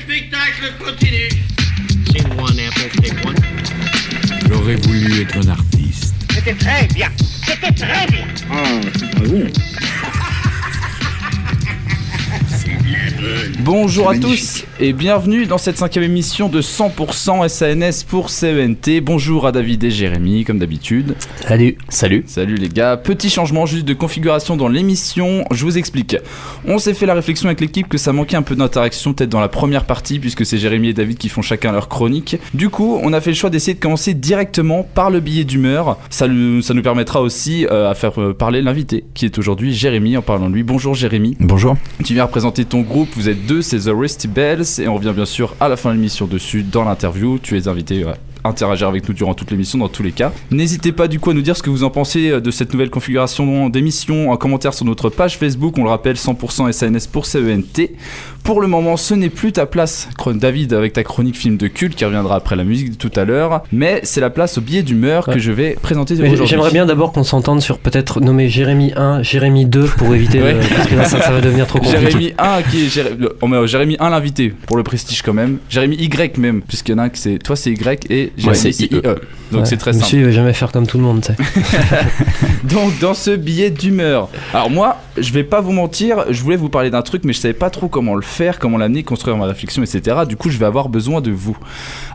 spectacle continue. Sing one apple, take one. J'aurais voulu être un artiste. C'était très bien. C'était très bien. Ah, c'est pas bon. Bonjour à tous et bienvenue dans cette 5e émission de 100% SNS pour CENT. Bonjour à David et Jérémy comme d'habitude. Salut les gars. Petit changement juste de configuration dans l'émission, je vous explique. On s'est fait la réflexion avec l'équipe que ça manquait un peu d'interaction peut-être dans la première partie puisque c'est Jérémy et David qui font chacun leur chronique. Du coup on a fait le choix d'essayer de commencer directement par le billet d'humeur. Ça nous permettra aussi à faire parler l'invité qui est aujourd'hui Jérémy en parlant de lui. Bonjour Jérémy. Bonjour. Tu viens représenter ton groupe, vous êtes deux, c'est The Rusty Bells et on revient bien sûr à la fin de l'émission dessus dans l'interview. Tu es invité à interagir avec nous durant toute l'émission dans tous les cas. N'hésitez pas du coup à nous dire ce que vous en pensez de cette nouvelle configuration d'émission en commentaire sur notre page Facebook, on le rappelle 100% SNS pour CENT. Pour le moment ce n'est plus ta place David avec ta chronique film de culte qui reviendra après la musique de tout à l'heure, mais c'est la place au billet d'humeur que je vais présenter aujourd'hui. J'aimerais bien d'abord qu'on s'entende sur peut-être nommer Jérémy 1, Jérémy 2 pour éviter parce que là ça va devenir trop compliqué. Jérémy 1 qui est on met Jérémy 1 l'invité pour le prestige quand même. Jérémy Y même puisqu'il y en a un qui c'est toi c'est Y et Jérémy c'est IE. Donc c'est très simple. Monsieur il va jamais faire comme tout le monde, tu sais. Donc dans ce billet d'humeur. Alors moi, je vais pas vous mentir, je voulais vous parler d'un truc mais je savais pas trop comment le faire, comment l'amener, construire ma réflexion, etc. Du coup, je vais avoir besoin de vous.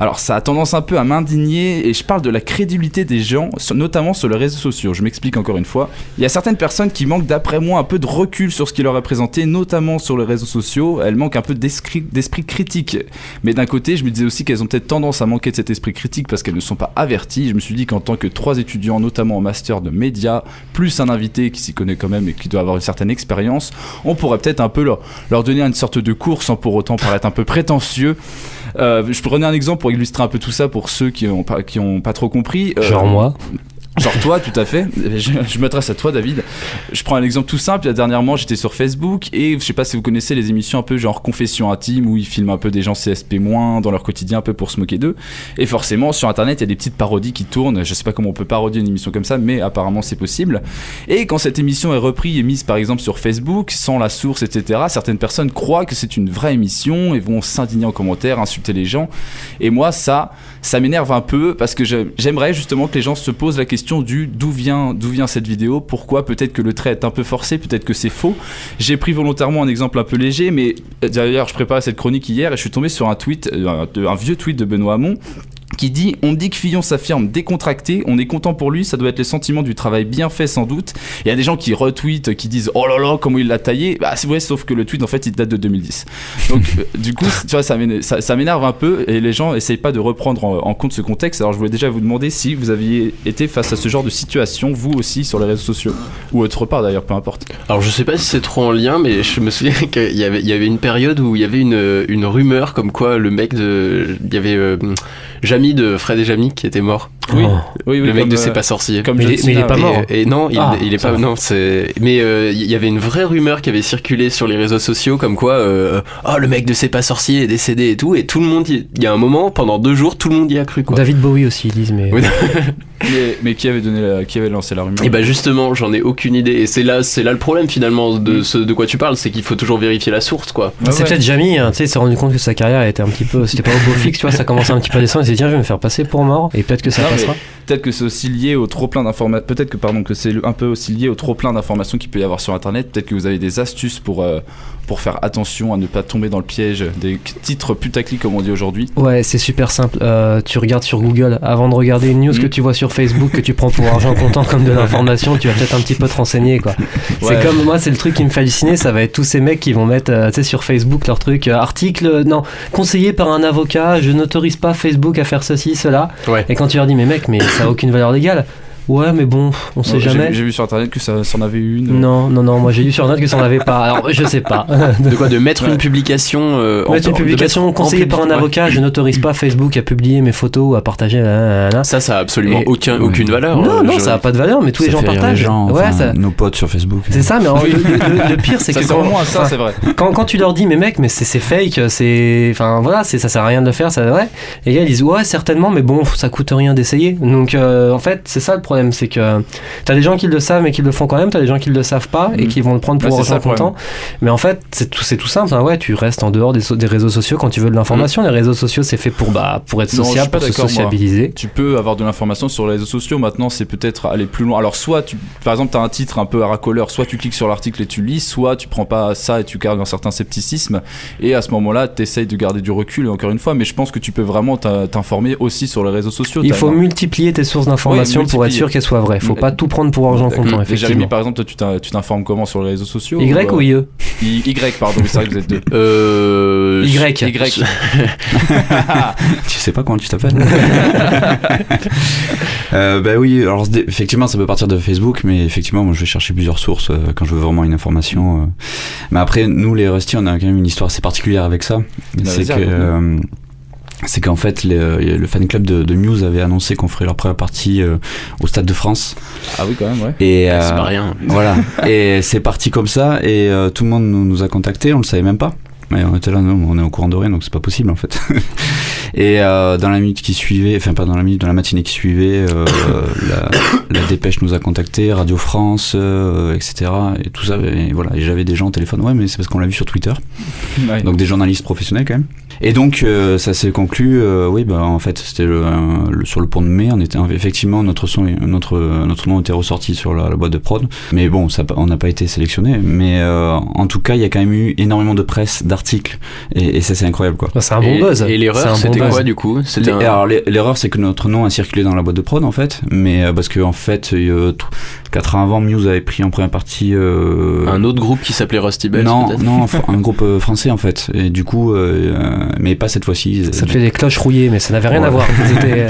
Alors ça a tendance un peu à m'indigner et je parle de la crédulité des gens, notamment sur les réseaux sociaux. Je m'explique encore une fois. Il y a certaines personnes qui manquent d'après moi un peu de recul sur ce qui leur est présenté, notamment sur les réseaux sociaux. Elles manquent un peu d'esprit critique. Mais d'un côté, je me disais aussi qu'elles ont peut-être tendance à manquer de cet esprit critique parce qu'elles ne sont pas averties. Je me suis dit qu'en tant que 3 étudiants, notamment en master de médias, plus un invité qui s'y connaît quand même et qui doit avoir une certaine expérience, on pourrait peut-être un peu leur donner une sorte de cours sans pour autant paraître un peu prétentieux. Je prenais un exemple pour illustrer un peu tout ça pour ceux qui ont pas trop compris. Genre moi. Genre toi, tout à fait. Je m'adresse à toi, David. Je prends un exemple tout simple. Dernièrement, j'étais sur Facebook et je sais pas si vous connaissez les émissions un peu genre Confession intime où ils filment un peu des gens CSP- dans leur quotidien un peu pour se moquer d'eux. Et forcément, sur Internet, il y a des petites parodies qui tournent. Je sais pas comment on peut parodier une émission comme ça, mais apparemment c'est possible. Et quand cette émission est reprise et mise par exemple sur Facebook, sans la source, etc., certaines personnes croient que c'est une vraie émission et vont s'indigner en commentaire, insulter les gens. Et moi, ça m'énerve un peu parce que j'aimerais justement que les gens se posent la question d'où vient cette vidéo, pourquoi, peut-être que le trait est un peu forcé, peut-être que c'est faux. J'ai pris volontairement un exemple un peu léger, mais d'ailleurs je préparais cette chronique hier et je suis tombé sur un tweet, un vieux tweet de Benoît Hamon qui dit « On dit que Fillon s'affirme décontracté, on est content pour lui, ça doit être le sentiment du travail bien fait sans doute. » Il y a des gens qui retweetent, qui disent « Oh là là, comment il l'a taillé ?» Bah c'est vrai, sauf que le tweet en fait il date de 2010. Donc du coup, tu vois, ça m'énerve un peu et les gens essayent pas de reprendre en compte ce contexte. Alors je voulais déjà vous demander si vous aviez été face à ce genre de situation, vous aussi, sur les réseaux sociaux, ou autre part d'ailleurs, peu importe. Alors je sais pas si c'est trop en lien, mais je me souviens qu'il y avait une période où il y avait une rumeur comme quoi le mec il y avait Jamy de Fred et Jamy qui était mort. Oui, le mec de C'est pas sorcier. Mais il est pas mort. Et non, il est pas. Non, c'est. Mais il y avait une vraie rumeur qui avait circulé sur les réseaux sociaux comme quoi, le mec de C'est pas sorcier est décédé et tout. Et tout le monde, il y a un moment, pendant 2 jours, tout le monde y a cru quoi. David Bowie aussi ils disent mais. Oui. mais qui avait lancé la rumeur? Et bah justement, j'en ai aucune idée. Et c'est là le problème finalement de quoi tu parles, c'est qu'il faut toujours vérifier la source quoi. C'est peut-être Jamy, tu sais, il s'est rendu compte que sa carrière était un petit peu, c'était pas au beau fixe, tu vois, ça commençait un petit peu à descendre. Il s'est dit tiens, je vais me faire passer pour mort et peut-être que ça passera. Peut-être que c'est aussi lié au trop plein d'informations. Peut-être que c'est un peu aussi lié au trop plein d'informations qu'il peut y avoir sur Internet. Peut-être que vous avez des astuces pour faire attention à ne pas tomber dans le piège des titres putaclic comme on dit aujourd'hui. Ouais, c'est super simple. Tu regardes sur Google avant de regarder une news que tu vois sur Facebook que tu prends pour argent comptant comme de l'information. Tu vas peut-être un petit peu te renseigner quoi. Ouais. C'est comme moi, c'est le truc qui me fait halluciner. Ça va être tous ces mecs qui vont mettre, tu sais, sur Facebook leur truc article conseillé par un avocat. Je n'autorise pas Facebook à faire ceci, cela. Ouais. Et quand tu leur dis mais mec, mais ça a aucune valeur légale. Ouais, mais bon, on sait jamais. J'ai vu sur internet que ça en avait une. Non, moi j'ai lu sur internet que ça en avait pas. Alors, je sais pas. De quoi? De mettre une publication conseillée par un avocat, je n'autorise pas Facebook à publier mes photos ou à partager. Ça a absolument aucune valeur. Non, ça a pas de valeur, mais tous les gens partagent. Les gens, nos potes sur Facebook. C'est ça, mais le pire, c'est que c'est vrai. Quand tu leur dis, mais mec, mais c'est fake, ça sert à rien de le faire, ça, ouais. Et les gars, ils disent, ouais, certainement, mais bon, ça coûte rien d'essayer. Donc, en fait, c'est ça le problème. problème, c'est que t'as des gens qui le savent mais qui le font quand même, t'as des gens qui le savent pas et qui vont le prendre pour argent comptant. Mais en fait, c'est tout simple, hein, ouais, tu restes en dehors des réseaux sociaux quand tu veux de l'information. Les réseaux sociaux, c'est fait pour être sociable, pour se sociabiliser. Moi. Tu peux avoir de l'information sur les réseaux sociaux. Maintenant, c'est peut-être aller plus loin. Alors, soit par exemple, t'as un titre un peu à racoleur, soit tu cliques sur l'article et tu lis, soit tu prends pas ça et tu gardes un certain scepticisme. Et à ce moment-là, t'essayes de garder du recul, encore une fois. Mais je pense que tu peux vraiment t'informer aussi sur les réseaux sociaux. Il faut multiplier tes sources d'informations pour être sûr qu'elles soient vraies. Faut pas tout prendre pour argent comptant, effectivement. Jérémy, par exemple, toi, tu t'informes comment sur les réseaux sociaux? Y ou IE? Y, pardon, c'est vrai que vous êtes deux. Y. Tu sais pas comment tu t'appelles? Bah oui, alors effectivement ça peut partir de Facebook, mais effectivement moi je vais chercher plusieurs sources quand je veux vraiment une information. Mais après nous les Rusty, on a quand même une histoire assez particulière avec ça. C'est qu'en fait le fan club de Muse avait annoncé qu'on ferait leur première partie au Stade de France. Ah oui, quand même, ouais. Et c'est pas rien. Voilà. Et c'est parti comme ça, et tout le monde nous a contactés, on le savait même pas. Mais on était là, non, on est au courant de rien, donc c'est pas possible en fait. Et dans la minute qui suivait, enfin pas dans la minute, dans la matinée qui suivait, la Dépêche nous a contactés, Radio France, etc. Et tout ça, et voilà. Et j'avais des gens au téléphone, ouais, mais c'est parce qu'on l'a vu sur Twitter. Ouais. Donc des journalistes professionnels quand même. Et donc ça s'est conclu, oui, bah en fait c'était sur le pont de mai, on était effectivement notre nom était ressorti sur la boîte de prod. Mais bon, on n'a pas été sélectionné. Mais en tout cas, il y a quand même eu énormément de presse, d'articles, et ça c'est incroyable quoi. C'est un bon buzz. Et l'erreur, c'était quoi du coup? Alors l'erreur, c'est que notre nom a circulé dans la boîte de prod en fait, mais parce que en fait 4 ans avant, Muse avait pris en première partie un autre groupe qui s'appelait Rusty Bells. Non, un groupe français en fait. Et du coup, mais pas cette fois-ci. Ça te fait des cloches rouillées, mais ça n'avait rien à voir. C'était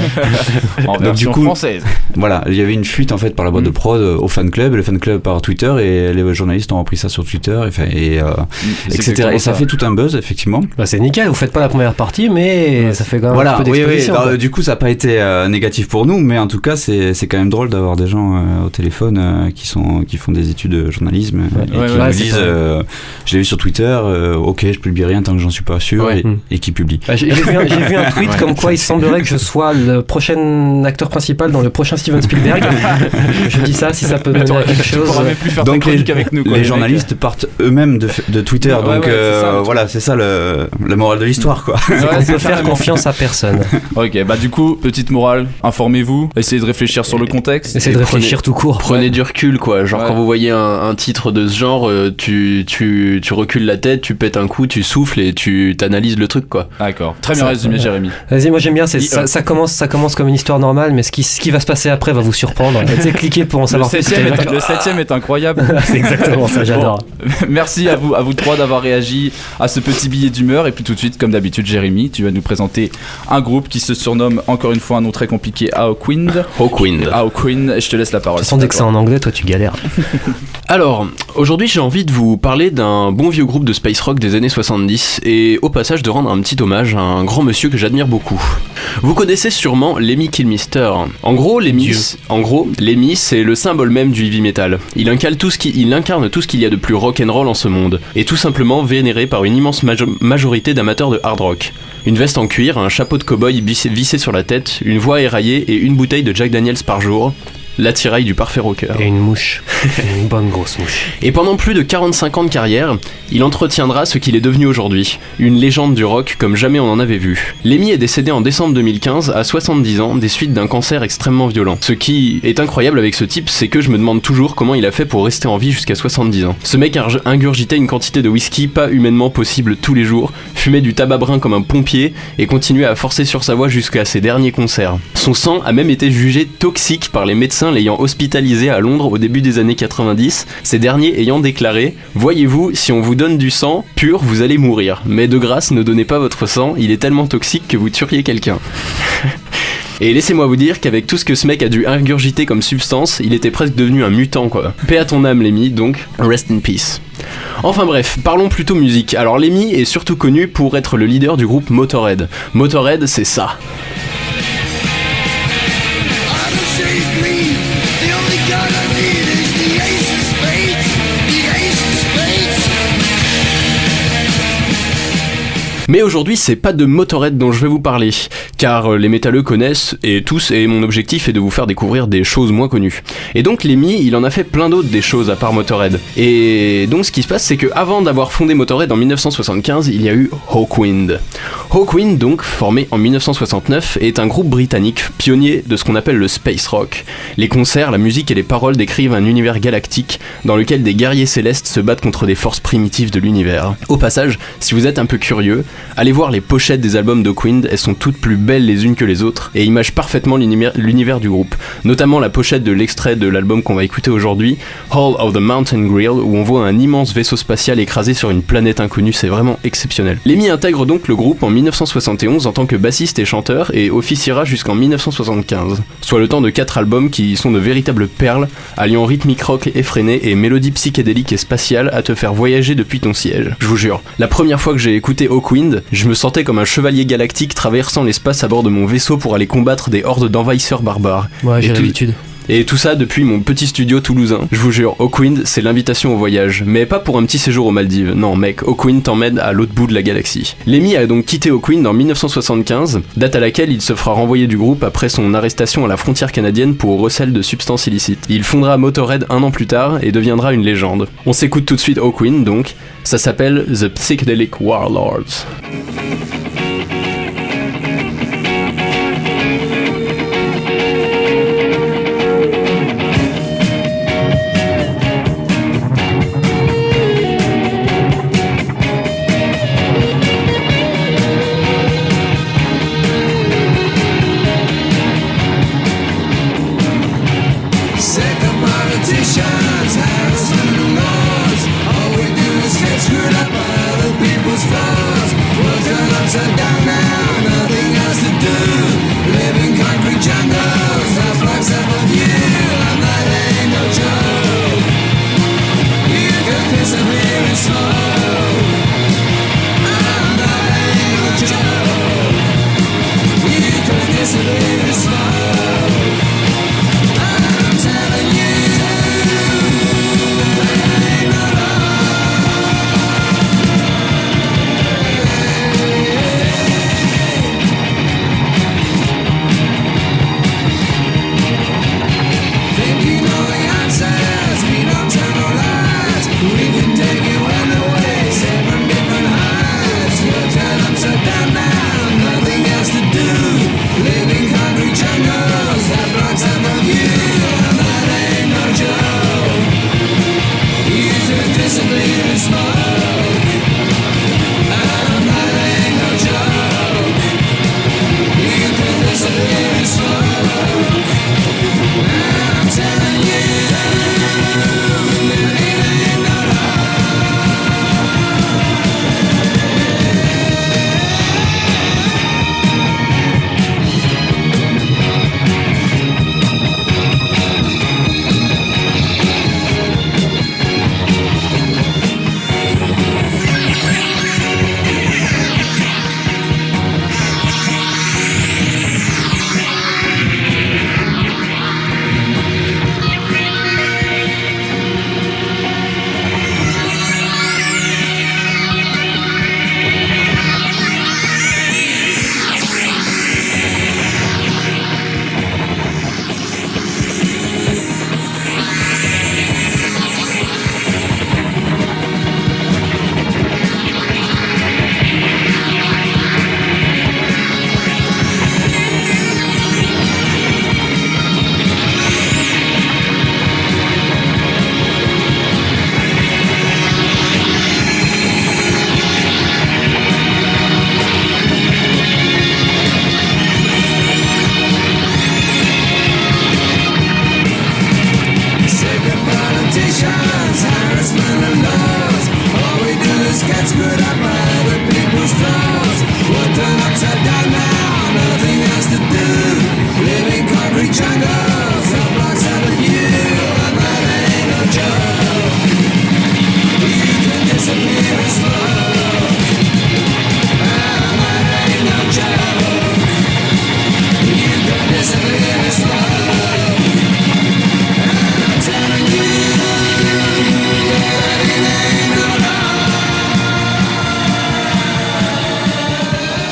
en version française. Voilà, il y avait une fuite en fait par la boîte de prod au fan club, le fan club par Twitter, et les journalistes ont repris ça sur Twitter, etc. Et ça fait tout un buzz effectivement. Bah c'est nickel, vous faites pas la première partie, mais ça fait quand même un peu d'exposition. Oui. Du coup, ça n'a pas été négatif pour nous, mais en tout cas, c'est quand même drôle d'avoir des gens au téléphone qui font des études de journalisme et qui nous disent je l'ai vu sur Twitter, ok, je publie rien tant que j'en suis pas sûr, et qui publie. J'ai vu un tweet comme quoi il semblerait que je sois le prochain acteur principal dans le prochain Steven Spielberg. Je dis ça si ça peut mener à quelque chose. Tu pourras même plus faire donc avec nous, quoi, les journalistes partent eux-mêmes de Twitter, donc voilà, c'est ça la morale de l'histoire quoi. On peut faire confiance à personne. Ok, bah du coup, petite morale, informez-vous, essayez de réfléchir sur le contexte. Essayez de réfléchir tout court. Prenez du recul quoi, genre quand vous voyez un titre de ce genre, tu recules la tête, tu pètes un coup, tu souffles et tu t'analyses le truc quoi. D'accord, très bien résumé Jérémy. Vas-y, moi j'aime bien, ça commence comme une histoire normale, mais ce qui va se passer après va vous surprendre. Cliquez pour en savoir plus. Le 7ème est incroyable. C'est exactement ça, j'adore. Bon, merci à vous trois d'avoir réagi à ce petit billet d'humeur, et puis tout de suite, comme d'habitude, Jérémy, tu vas nous présenter un groupe qui se surnomme, encore une fois un nom très compliqué, Hawkwind. Je te laisse la parole. Sans dès que c'est en anglais, toi tu galères. Alors, aujourd'hui j'ai envie de vous parler d'un bon vieux groupe de space rock des années 70, et au passage de rendre un petit hommage à un grand monsieur que j'admire beaucoup. Vous connaissez sûrement Lemmy Kilmister. En gros, Lemmy, c'est le symbole même du heavy metal. Il incarne tout ce qu'il y a de plus rock'n'roll en ce monde, et tout simplement vénéré par une immense majorité d'amateurs de hard rock. Une veste en cuir, un chapeau de cow-boy vissé sur la tête, une voix éraillée et une bouteille de Jack Daniels par jour. L'attirail du parfait rocker. Et une mouche. Une bonne grosse mouche. Et pendant plus de 45 ans de carrière, il entretiendra ce qu'il est devenu aujourd'hui. Une légende du rock comme jamais on en avait vu. Lemmy est décédé en décembre 2015 à 70 ans des suites d'un cancer extrêmement violent. Ce qui est incroyable avec ce type, c'est que je me demande toujours comment il a fait pour rester en vie jusqu'à 70 ans. Ce mec ingurgitait une quantité de whisky pas humainement possible tous les jours, fumait du tabac brun comme un pompier et continuait à forcer sur sa voix jusqu'à ses derniers concerts. Son sang a même été jugé toxique par les médecins l'ayant hospitalisé à Londres au début des années 90, ces derniers ayant déclaré « Voyez-vous, si on vous donne du sang pur, vous allez mourir. Mais de grâce, ne donnez pas votre sang, il est tellement toxique que vous tueriez quelqu'un. » Et laissez-moi vous dire qu'avec tout ce que ce mec a dû ingurgiter comme substance, il était presque devenu un mutant quoi. Paix à ton âme Lemmy, donc rest in peace. Enfin bref, parlons plutôt musique. Alors Lemmy est surtout connu pour être le leader du groupe Motorhead. Motorhead, c'est ça. Mais aujourd'hui, c'est pas de Motorhead dont je vais vous parler, car les métalleux connaissent et tous, et mon objectif est de vous faire découvrir des choses moins connues. Et donc Lemmy, il en a fait plein d'autres des choses à part Motorhead. Et donc ce qui se passe, c'est que avant d'avoir fondé Motorhead en 1975, il y a eu Hawkwind. Hawkwind, donc formé en 1969, est un groupe britannique pionnier de ce qu'on appelle le space rock. Les concerts, la musique et les paroles décrivent un univers galactique dans lequel des guerriers célestes se battent contre des forces primitives de l'univers. Au passage, si vous êtes un peu curieux, allez voir les pochettes des albums d'Hawkwind, elles sont toutes plus belles les unes que les autres et imagent parfaitement l'univers du groupe. Notamment la pochette de l'extrait de l'album qu'on va écouter aujourd'hui, Hall of the Mountain Grill, où on voit un immense vaisseau spatial écrasé sur une planète inconnue, c'est vraiment exceptionnel. Lemmy intègre donc le groupe en 1971 en tant que bassiste et chanteur et officiera jusqu'en 1975, soit le temps de 4 albums qui sont de véritables perles, alliant rythmique rock effréné et mélodie psychédélique et spatiale à te faire voyager depuis ton siège. Je vous jure, la première fois que j'ai écouté Hawkwind, je me sentais comme un chevalier galactique traversant l'espace à bord de mon vaisseau pour aller combattre des hordes d'envahisseurs barbares. Ouais, j'ai l'habitude. Et tout ça depuis mon petit studio toulousain. Je vous jure, Hawkwind, c'est l'invitation au voyage. Mais pas pour un petit séjour aux Maldives. Non, mec, Hawkwind t'emmène à l'autre bout de la galaxie. Lemmy a donc quitté Hawkwind en 1975, date à laquelle il se fera renvoyer du groupe après son arrestation à la frontière canadienne pour recel de substances illicites. Il fondera Motorhead un an plus tard et deviendra une légende. On s'écoute tout de suite Hawkwind donc. Ça s'appelle The Psychedelic Warlords.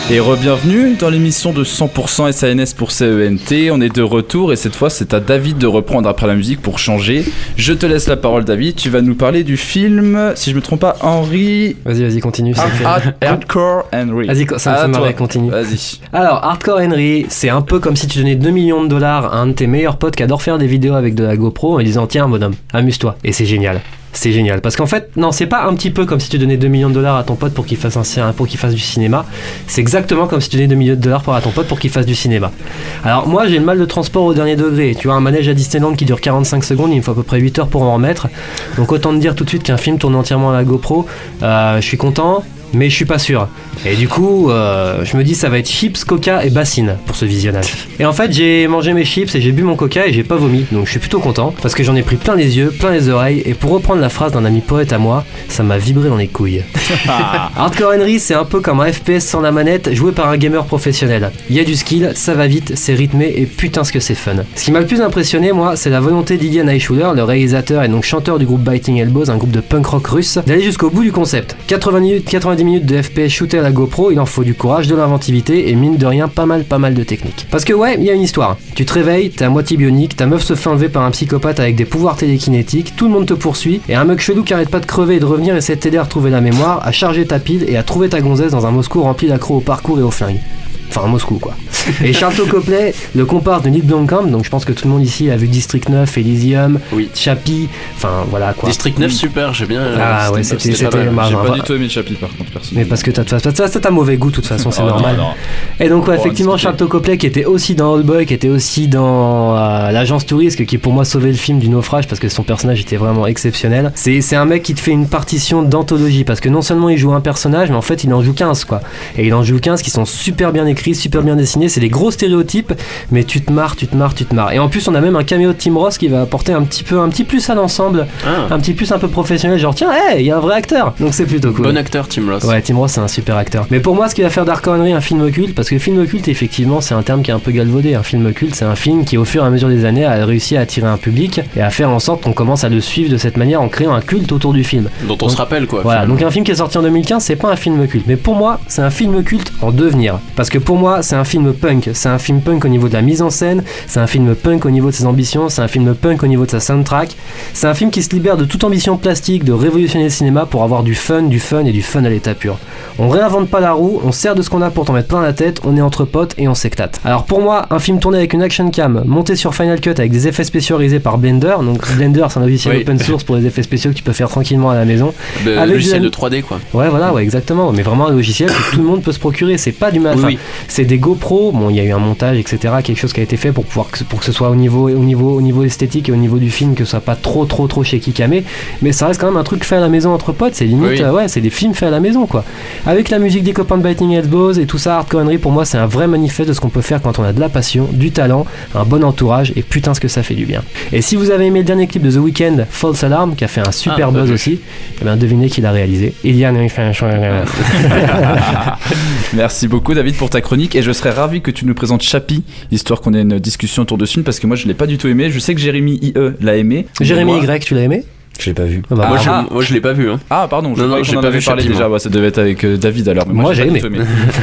Et re-bienvenue dans l'émission de 100% SANS pour CENT. On est de retour et cette fois c'est à David de reprendre après la musique pour changer. Je te laisse la parole David, tu vas nous parler du film, si je me trompe pas, Henry... Vas-y, continue. Hardcore Henry. Vas-y, ça me fait marrer, continue. Vas-y. Alors, Hardcore Henry, c'est un peu comme si tu donnais $2 millions à un de tes meilleurs potes qui adore faire des vidéos avec de la GoPro en lui disant tiens bonhomme, amuse-toi. Et c'est génial. C'est génial parce qu'en fait, non, c'est pas un petit peu comme si tu donnais $2 millions à ton pote pour qu'il fasse du cinéma. C'est exactement comme si tu donnais $2 millions à ton pote pour qu'il fasse du cinéma. Alors, moi j'ai le mal de transport au dernier degré. Tu vois, un manège à Disneyland qui dure 45 secondes, il me faut à peu près 8 heures pour en remettre. Donc, autant te dire tout de suite qu'un film tourné entièrement à la GoPro, je suis content. Mais je suis pas sûr. Et du coup, je me dis ça va être chips, coca et bassine pour ce visionnage. Et en fait, j'ai mangé mes chips et j'ai bu mon coca et j'ai pas vomi. Donc je suis plutôt content parce que j'en ai pris plein les yeux, plein les oreilles. Et pour reprendre la phrase d'un ami poète à moi, ça m'a vibré dans les couilles. Hardcore Henry, c'est un peu comme un FPS sans la manette joué par un gamer professionnel. Il y a du skill, ça va vite, c'est rythmé et putain ce que c'est fun. Ce qui m'a le plus impressionné, moi, c'est la volonté d'Ilya Naishuller, le réalisateur et donc chanteur du groupe Biting Elbows, un groupe de punk rock russe, d'aller jusqu'au bout du concept. 90 minutes de FPS shooté à la GoPro, il en faut du courage, de l'inventivité et mine de rien pas mal de technique. Parce que ouais, il y a une histoire. Tu te réveilles, t'es à moitié bionique, ta meuf se fait enlever par un psychopathe avec des pouvoirs télékinétiques, tout le monde te poursuit et un mec chelou qui arrête pas de crever et de revenir essaie de t'aider à retrouver la mémoire, à charger ta pile et à trouver ta gonzesse dans un Moscou rempli d'accros au parcours et au flingue. Enfin, Moscou quoi. Et Sharlto Copley le compare de Neil Blomkamp, donc je pense que tout le monde ici a vu District 9, Elysium, oui. Chappie, enfin voilà quoi. District 9 super, j'ai bien. Ah ouais, c'était j'ai pas du tout aimé Chappie par contre, personnellement. Mais parce que t'as mauvais goût de toute façon, c'est normal. Non. Et donc ouais, effectivement Sharlto Copley qui était aussi dans Oldboy, qui était aussi dans l'agence touriste, qui pour moi sauvait le film du naufrage parce que son personnage était vraiment exceptionnel. C'est un mec qui te fait une partition d'anthologie parce que non seulement il joue un personnage, mais en fait il en joue 15 quoi. Et il en joue 15 qui sont super bien écrits, super bien dessinés, c'est des gros stéréotypes, mais tu te marres. Et en plus, on a même un caméo de Tim Ross qui va apporter un petit plus à l'ensemble, un petit plus un peu professionnel, genre tiens, il y a un vrai acteur, donc c'est plutôt cool. Bon acteur, Tim Ross. Ouais, Tim Ross, c'est un super acteur. Mais pour moi, ce qui va faire d'Hardcore Henry un film culte, parce que le film culte, effectivement, c'est un terme qui est un peu galvaudé. Un film culte, c'est un film qui, au fur et à mesure des années, a réussi à attirer un public et à faire en sorte qu'on commence à le suivre de cette manière en créant un culte autour du film. Dont on se rappelle quoi. Voilà, donc un film qui est sorti en 2015, c'est pas un film culte. Mais pour moi, c'est un film culte en devenir. Parce que pour moi, c'est un film punk. C'est un film punk au niveau de la mise en scène, c'est un film punk au niveau de ses ambitions, c'est un film punk au niveau de sa soundtrack. C'est un film qui se libère de toute ambition plastique de révolutionner le cinéma pour avoir du fun à l'état pur. On réinvente pas la roue, on sert de ce qu'on a pour t'en mettre plein la tête, on est entre potes et on s'éclate. Alors pour moi, un film tourné avec une action cam, monté sur Final Cut avec des effets spéciaux réalisés par Blender, donc Blender c'est un logiciel open source pour les effets spéciaux que tu peux faire tranquillement à la maison. Avec logiciel de 3D quoi. Ouais voilà, ouais exactement, mais vraiment un logiciel que tout le monde peut se procurer, c'est pas du mal. Oui. C'est des GoPro, bon il y a eu un montage etc, quelque chose qui a été fait pour que ce soit au niveau esthétique et au niveau du film, que ce soit pas trop shaky camé, mais ça reste quand même un truc fait à la maison entre potes, c'est limite c'est des films faits à la maison quoi, avec la musique des copains de Biting Elbows et tout ça. Hardcore Henry pour moi c'est un vrai manifeste de ce qu'on peut faire quand on a de la passion, du talent, un bon entourage et putain ce que ça fait du bien. Et si vous avez aimé le dernier clip de The Weeknd, False Alarm, qui a fait un super buzz aussi, et bien devinez qui l'a réalisé. Merci beaucoup David pour ta chronique et je serais ravi que tu nous présentes Chappie, histoire qu'on ait une discussion autour de ce film parce que moi je l'ai pas du tout aimé. Je sais que Jérémy IE l'a aimé. Jérémy Y, tu l'as aimé? Je l'ai pas vu. Moi je l'ai pas vu hein. Ah pardon, je croyais qu'on en avait parlé déjà. Ça devait être avec David alors. Mais moi j'ai aimé.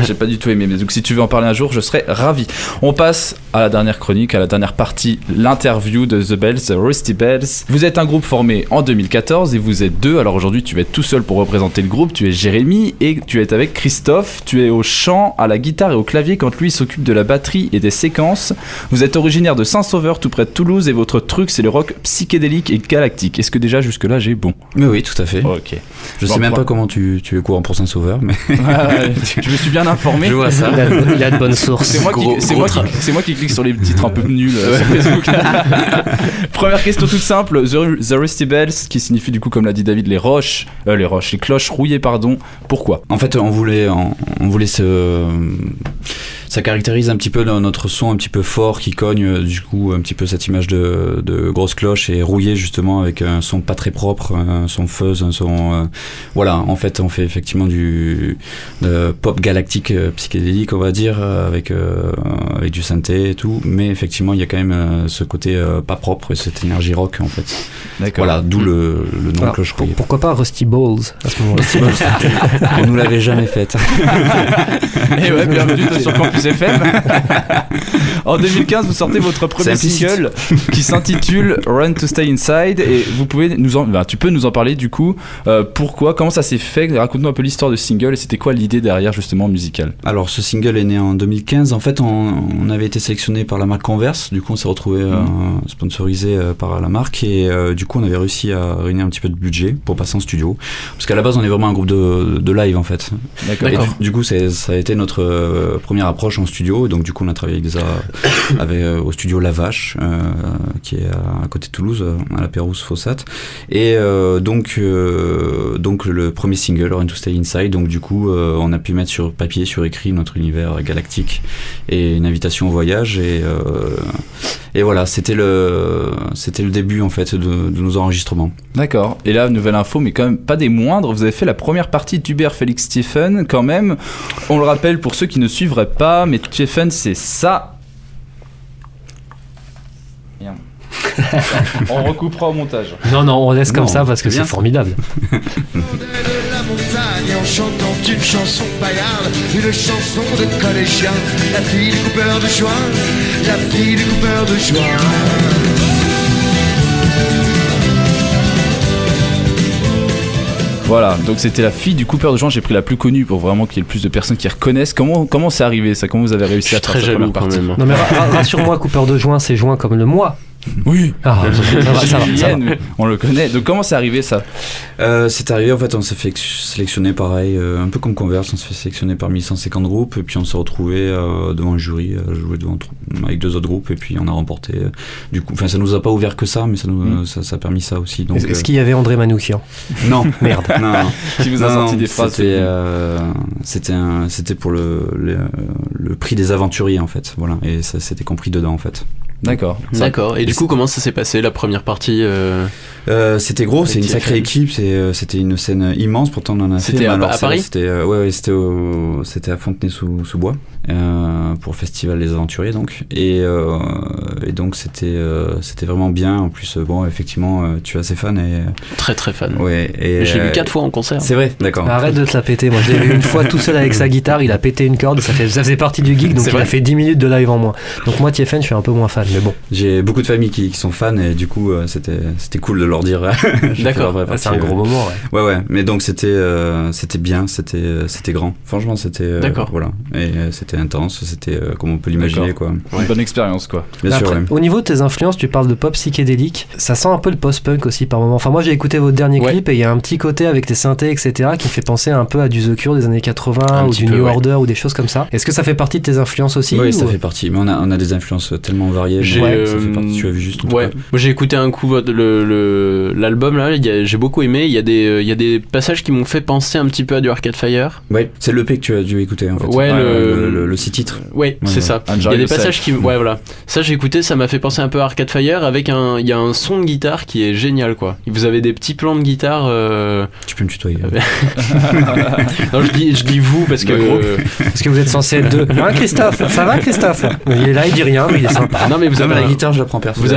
J'ai pas du tout aimé. Mais donc si tu veux en parler un jour, je serais ravi. On passe à la dernière chronique, à la dernière partie, l'interview de The Bells, The Rusty Bells. Vous êtes un groupe formé en 2014 et vous êtes deux. Alors aujourd'hui tu es tout seul pour représenter le groupe. Tu es Jérémy et tu es avec Christophe. Tu es au chant, à la guitare et au clavier quand lui s'occupe de la batterie et des séquences. Vous êtes originaire de Saint-Sauveur, tout près de Toulouse, et votre truc c'est le rock psychédélique et galactique. Est-ce que déjà jusque-là j'ai bon? Mais oui, tout à fait. Ok. Je sais même pas comment tu es courant pour Saint-Sauveur, mais. Je me suis bien informé. Je vois ça. Il a de bonnes sources. C'est moi qui clique sur les titres un peu nuls sur Facebook. Première question toute simple. The Rusty Bells, qui signifie du coup, comme l'a dit David, les cloches rouillées, pardon. Pourquoi? En fait, on voulait se Ça caractérise un petit peu notre son un petit peu fort qui cogne, du coup un petit peu cette image de grosse cloche et rouillé justement avec un son pas très propre, un son fuzz, un son voilà, en fait on fait effectivement de pop galactique psychédélique on va dire avec du synthé et tout, mais effectivement il y a quand même ce côté pas propre et cette énergie rock en fait. D'accord. Voilà, d'où le nom Alors, cloche rouillée. pourquoi pas Rusty Balls à ce moment-là? On nous l'avait jamais faite. Et ouais, bienvenue sur Campus FM. En 2015, vous sortez votre premier single qui s'intitule Run to Stay Inside et vous pouvez tu peux nous en parler du coup. Pourquoi, comment ça s'est fait? Raconte-nous un peu l'histoire de single et c'était quoi l'idée derrière justement musicale? Alors ce single est né en 2015. En fait, on avait été sélectionné par la marque Converse. Du coup, on s'est retrouvé sponsorisé par la marque et du coup, on avait réussi à réunir un petit peu de budget pour passer en studio. Parce qu'à la base, on est vraiment un groupe de live en fait. D'accord. Et du coup, ça a été notre première approche en studio. Donc du coup, on a travaillé au studio La Vache, qui est à côté de Toulouse, à la Pérouse Fossat. Et donc le premier single, Run to Stay Inside. Donc du coup, on a pu mettre sur papier, sur écrit notre univers galactique et une invitation au voyage. Et voilà, c'était le début en fait de nos enregistrements. D'accord. Et là, nouvelle info, mais quand même pas des moindres. Vous avez fait la première partie d'Hubert Félix Stephen, quand même. On le rappelle pour ceux qui ne suivraient pas, mais Stephen, c'est ça. Bien. On recoupera au montage. Non, on laisse comme Non, ça parce que c'est bien. c'est formidable. de la montagne en chantant une chanson paillarde, une chanson de collégien, la fille du coupeur de joie, la fille du coupeur de joie. Voilà, donc c'était la fille du coupeur de joint. J'ai pris la plus connue pour vraiment qu'il y ait le plus de personnes qui reconnaissent. Comment c'est arrivé ça? Comment vous avez réussi Je à suis faire très cette jaloux première quand partie? même. Non mais rassure-moi, coupeur de joint, c'est joint comme le mois. Oui. Ah, ça va. Julien, on le connaît. Donc comment c'est arrivé ça? C'est arrivé en fait, on s'est fait sélectionner pareil, un peu comme Converse, on s'est fait sélectionner parmi 150 groupes et puis on s'est retrouvé devant un jury, jouer avec 2 autres groupes et puis on a remporté. Du coup, enfin ça nous a pas ouvert que ça, mais ça a permis ça aussi. Donc, Est-ce qu'il y avait André Manoukian? Non, Merde. non. Qui vous a sorti des phrases? C'était pour le prix des aventuriers en fait, voilà, et ça s'était compris dedans en fait. D'accord. D'accord. Et du coup, comment ça s'est passé la première partie C'était gros, c'est une Avec sacrée TFN. équipe, c'était une scène immense, pourtant on en a fait. C'était mais à alors, Paris? C'était à Fontenay-sous-Bois, pour le festival Les Aventuriers donc. Et donc c'était vraiment bien. En plus, bon, effectivement, tu es assez fan et. Très très fan. Ouais. Et J'ai vu 4 fois en concert. C'est vrai, d'accord. Arrête de te la péter. Moi, je l'ai vu une fois tout seul avec sa guitare. Il a pété une corde. Ça faisait partie du gig. Donc, C'est il a vrai. fait 10 minutes de live en moins. Donc, moi, TFN, je suis un peu moins fan. Mais bon, J'ai beaucoup de familles qui sont fans et du coup, c'était cool de leur dire. D'accord. c'est un gros moment. Ouais. Ouais. Mais donc c'était bien, c'était grand. Franchement, c'était. D'accord. Voilà. Et c'était intense. C'était comme on peut l'imaginer, D'accord. quoi. Une bonne expérience quoi. Bien sûr. Après, Ouais. au niveau de tes influences, tu parles de pop psychédélique. Ça sent un peu le post-punk aussi par moment. Enfin, moi, j'ai écouté votre dernier Ouais. clip et il y a un petit côté avec tes synthés, etc., qui fait penser un peu à du The Cure des années 80 Un ou petit du peu, New ouais. Order ou des choses comme ça. Est-ce que ça fait partie de tes influences aussi? Oui, ça ou- fait partie. Mais on a des influences tellement variées. J'ai, Ouais, ça fait partie. Tu as vu juste. en tout Ouais, cas. moi j'ai écouté un coup l'album là, j'ai beaucoup aimé. Il y a des passages qui m'ont fait penser un petit peu à du Arcade Fire. Ouais, c'est l'EP que tu as dû écouter en fait. Ouais, le 6 titres. Ouais, c'est ouais. ça. Il y Enjoy a des yourself. passages qui, ouais voilà. Ça j'ai écouté, ça m'a fait penser un peu à Arcade Fire avec il y a un son de guitare qui est génial quoi. Vous avez des petits plans de guitare. Tu peux me tutoyer. Non, je dis vous parce que. Parce que vous êtes censé être deux. Hein, Christophe? Ça va, Christophe? Il est là, il dit rien, mais il est sympa. Non mais vous Ah, avez mais la un- guitare, je la prends perso. Vous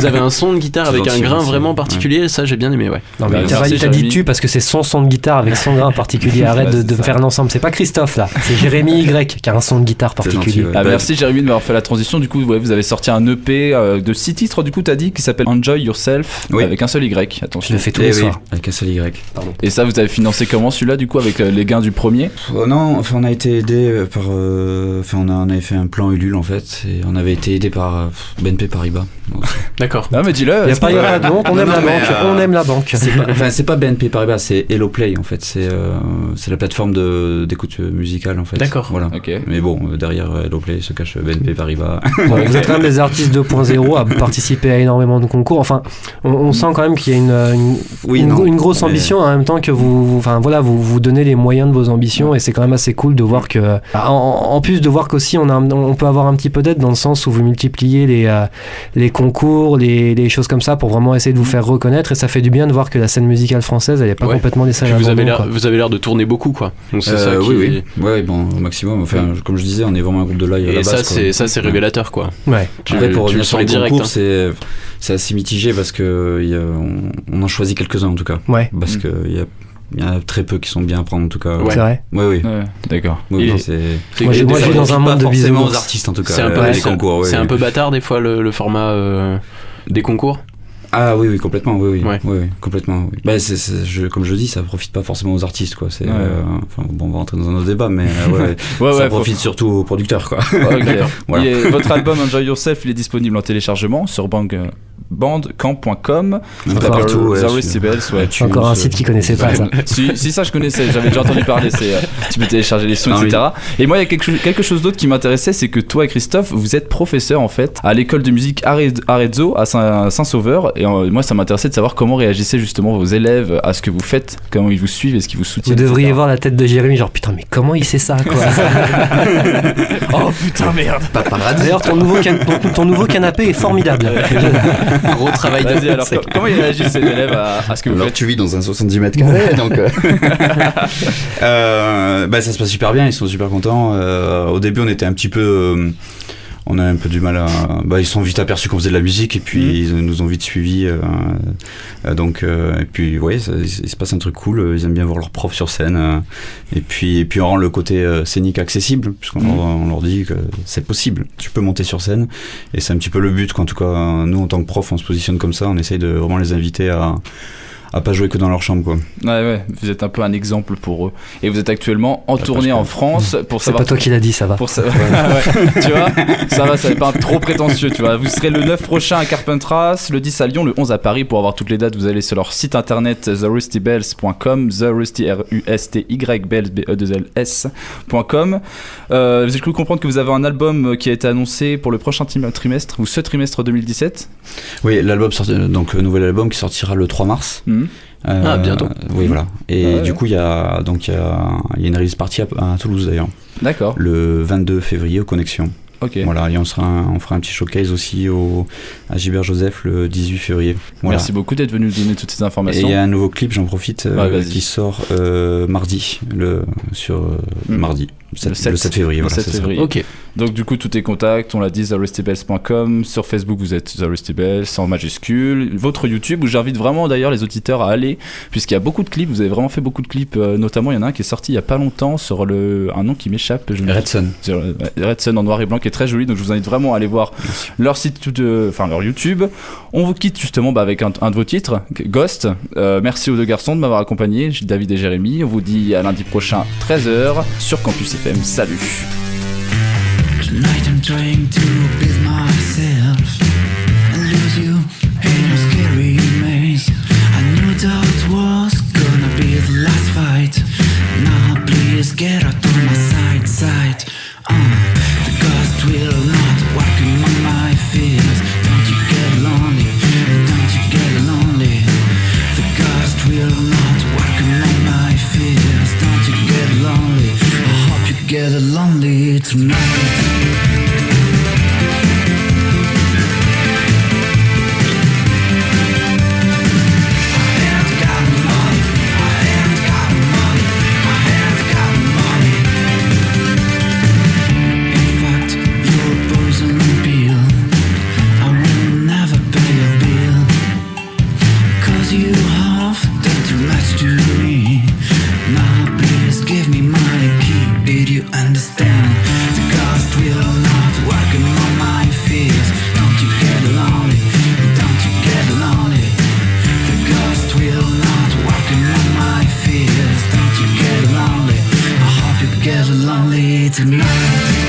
avez un son de guitare avec un gentil, grain merci. vraiment particulier, ça j'ai bien aimé, ouais. Non, mais Bah, il merci, t'a dit Jérémy. tu parce que c'est son son de guitare avec son grain particulier. Arrête Ouais, de c'est me ça. faire l'ensemble. C'est pas Christophe là, c'est Jérémy Y qui a un son de guitare C'est particulier. gentil, ouais. Ah, merci Jérémy de m'avoir fait la transition. Du coup, ouais, vous avez sorti un EP de 6 titres, du coup, t'as dit, qui s'appelle Enjoy Yourself, Oui. avec un seul Y. Je Attention. le fais tous Eh les oui, soirs. avec un seul Y. Et ça, vous avez financé comment celui-là, du coup, avec les gains du premier? Non, enfin on a été aidé par. Enfin on avait fait un plan Ulule en fait et on avait été aidé par BNP Paribas. Donc, D'accord. Non, mais dis-le. Il y a pas de honte, on Non, aime non, la mais, banque, on aime la banque. c'est pas BNP Paribas, c'est HelloPlay en fait. C'est la plateforme d'écoute musicale en fait. D'accord. Voilà. Ok. Mais bon, derrière Helloplay se cache BNP Paribas. Bon, vous êtes quand même des artistes 2.0 à participer à énormément de concours. Enfin, on sent quand même qu'il y a une grosse ambition en même temps que vous donnez les moyens de vos ambitions, et c'est quand même assez cool de voir que, en plus de voir qu'aussi on peut avoir un petit peu d'aide dans le sens où vous multipliez les concours, les choses comme ça pour vraiment essayer de vous faire reconnaître, et ça fait du bien de voir que la scène musicale française elle est pas complètement laissée à l'abandon. Vous avez l'air de tourner beaucoup, quoi. Donc c'est ça qui... Oui. Ouais, bon, au maximum. Enfin, comme je disais, on est vraiment un groupe de live à la base. Et ça, c'est révélateur, quoi. Ouais. Après, pour revenir sur les concours, hein. c'est assez mitigé parce que on en choisit quelques-uns en tout cas. Ouais. Parce que il y en a très peu qui sont bien à prendre en tout cas. C'est vrai. Oui. Ouais, d'accord. Moi, je vis dans un monde de bisounours. Forcément aux artistes en tout cas. Les concours. C'est un peu bâtard des fois le format des concours. Ah oui, complètement, oui, complètement. Oui. Bah, comme je dis, ça profite pas forcément aux artistes, quoi. C'est, on va rentrer dans un autre débat, mais ça profite surtout aux producteurs, quoi. Okay. Voilà. Votre album Enjoy Yourself, il est disponible en téléchargement sur bandcamp.com. Partout, The Aristibels, encore un site qui connaissait pas ça. Si, ça je connaissais, j'avais déjà entendu parler. Tu peux télécharger les sons, etc. Oui. Et moi, il y a quelque chose d'autre qui m'intéressait, c'est que toi et Christophe, vous êtes professeur en fait à l'école de musique Arezzo à Saint-Sauveur. Et moi, ça m'intéressait de savoir comment réagissaient justement vos élèves à ce que vous faites, comment ils vous suivent, est-ce qu'ils vous soutiennent. Vous devriez voir la tête de Jérémy, genre putain, mais comment il sait ça, quoi. Oh putain, merde. D'ailleurs, ton nouveau canapé est formidable. Gros travail de... alors, comment ils réagissent ces élèves à ce que vous faites? Tu vis dans un 70 mètres carrés, donc ça se passe super bien, ils sont super contents. Au début, on était un petit peu... on a un peu du mal à... ils sont vite aperçus qu'on faisait de la musique, et puis ils nous ont vite suivis. Et puis, il se passe un truc cool. Ils aiment bien voir leurs profs sur scène. Et puis on rend le côté scénique accessible, puisqu'on leur dit que c'est possible. Tu peux monter sur scène. Et c'est un petit peu le but, quoi. En tout cas, nous, en tant que prof, on se positionne comme ça. On essaye de vraiment les inviter à pas jouer que dans leur chambre, quoi. Ouais, vous êtes un peu un exemple pour eux. Et vous êtes actuellement en tournée en France pour savoir... C'est pas toi qui l'as dit, ça va. Pour savoir... tu vois, ça va, ça n'est pas trop prétentieux, tu vois. Vous serez le 9 prochain à Carpentras, le 10 à Lyon, le 11 à Paris. Pour avoir toutes les dates, vous allez sur leur site internet therustybells.com, therustybells.com. J'ai cru comprendre que vous avez un album qui a été annoncé pour le prochain trimestre, ou ce trimestre 2017. Oui, l'album donc le nouvel album qui sortira le 3 mars. Bientôt. Oui, voilà. Et du coup, il y a une release party à Toulouse d'ailleurs. D'accord. Le 22 février aux Connexions. Ok. Voilà, et on fera un petit showcase aussi à Gilbert Joseph le 18 février. Voilà. Merci beaucoup d'être venu nous donner toutes ces informations. Et il y a un nouveau clip, j'en profite, qui sort mardi, mardi. Le 7 février. Le 7 février. Ok. Donc du coup, tous tes contacts, on l'a dit, therustybells.com. Sur Facebook, vous êtes therustybells en majuscule. Votre YouTube, où j'invite vraiment d'ailleurs les auditeurs à aller, puisqu'il y a beaucoup de clips. Vous avez vraiment fait beaucoup de clips. Notamment, il y en a un qui est sorti il y a pas longtemps sur un nom qui m'échappe. Red Sun. Red Sun en noir et blanc, qui est très joli. Donc je vous invite vraiment à aller voir leur site, leur YouTube. On vous quitte justement avec un de vos titres, Ghost. Merci aux deux garçons de m'avoir accompagné, David et Jérémy. On vous dit à lundi prochain, 13h, sur Campus FM. Salut. Tonight I'm trying to build myself and lose you in your scary maze. I knew that was gonna be the last fight. Now please get out of my sight. The ghost will not walking on my fears. Don't you get lonely? Don't you get lonely? The ghost will not walking on my fears. Don't you get lonely? I hope you get lonely tonight. Tonight